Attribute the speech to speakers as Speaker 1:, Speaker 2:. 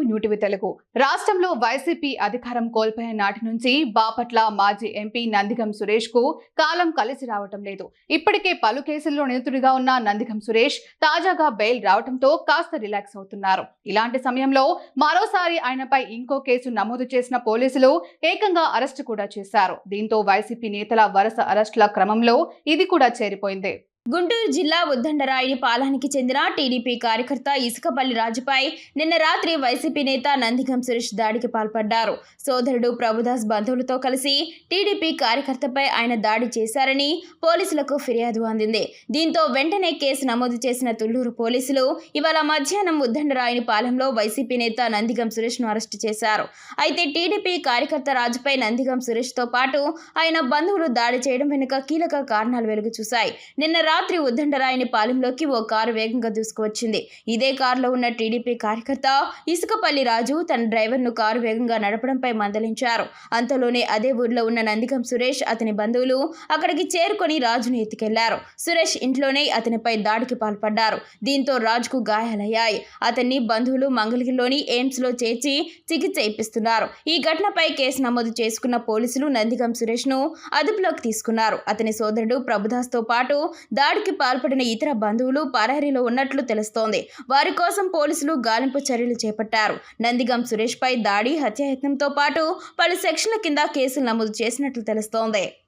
Speaker 1: New TV Telugu. రాష్ట్రంలో YCP అధికారం కోల్పోయిన నాటి నుంచి బాపట్ల మాజీ ఎంపీ నందిగం సురేష్ కు కాలం కలిసి రావటం లేదు. ఇప్పటికే పలు కేసుల్లో నిందితుడిగా ఉన్న నందిగం సురేష్ తాజాగా బెయిల్ రావడంతో కాస్త రిలాక్స్ అవుతున్నారు. ఇలాంటి సమయంలో మరోసారి ఆయనపై ఇంకో కేసు నమోదు చేసిన పోలీసులు ఏకంగా అరెస్టు కూడా చేశారు. దీంతో వైసీపీ నేతల వరుస అరెస్టుల క్రమంలో ఇది కూడా చేరిపోయింది.
Speaker 2: గుంటూరు జిల్లా ఉద్దండరాయుని పాలానికి చెందిన టీడీపీ కార్యకర్త ఇసుకపల్లి రాజుపై నిన్న రాత్రి వైసీపీ నేత నందిగం సురేష్ దాడికి పాల్పడ్డారు. సోదరుడు ప్రభుదాస్ బంధువులతో కలిసి టీడీపీ కార్యకర్తపై ఆయన దాడి చేశారని పోలీసులకు ఫిర్యాదు అందింది. దీంతో వెంటనే కేసు నమోదు చేసిన తుళ్లూరు పోలీసులు ఇవాళ మధ్యాహ్నం ఉద్దండరాయుని పాలెంలో వైసీపీ నేత నందిగం సురేష్ను అరెస్టు చేశారు. అయితే టీడీపీ కార్యకర్త రాజుపై నందిగం సురేష్తో పాటు ఆయన బంధువులు దాడి చేయడం వెనుక కీలక కారణాలు వెలుగు చూశాయి. నిన్న రాత్రి ఉద్దండరాయుని పాలెంలోకి ఓ కారు వేగంగా దూసుకువచ్చింది. ఇదే కారులో ఉన్న టీడీపీ కార్యకర్త ఇసుకపల్లి రాజు తన డ్రైవర్ను కారు వేగంగా నడపడంపై మందలించారు. అంతలోనే అదే ఊర్లో ఉన్న నందిగం సురేష్ అతని బంధువులు అక్కడికి చేరుకొని రాజును ఎత్తుకెళ్లారు. సురేష్ ఇంట్లోనే అతనిపై దాడికి పాల్పడ్డారు. దీంతో రాజుకు గాయాలయ్యాయి. అతన్ని బంధువులు మంగళగిరిలోని ఎయిమ్స్ లో చేర్చి చికిత్స ఇప్పిస్తున్నారు. ఈ ఘటనపై కేసు నమోదు చేసుకున్న పోలీసులు నందిగం సురేష్ ను అదుపులోకి తీసుకున్నారు. అతని సోదరుడు ప్రభుదాస్ తో పాటు దాడికి పాల్పడిన ఇతర బంధువులు పరారీలో ఉన్నట్లు తెలుస్తోంది. వారి కోసం పోలీసులు గాలింపు చర్యలు చేపట్టారు. నందిగం సురేష్ పై దాడి, హత్యాయత్నంతో పాటు పలు సెక్షన్ల కింద కేసులు నమోదు చేసినట్లు తెలుస్తోంది.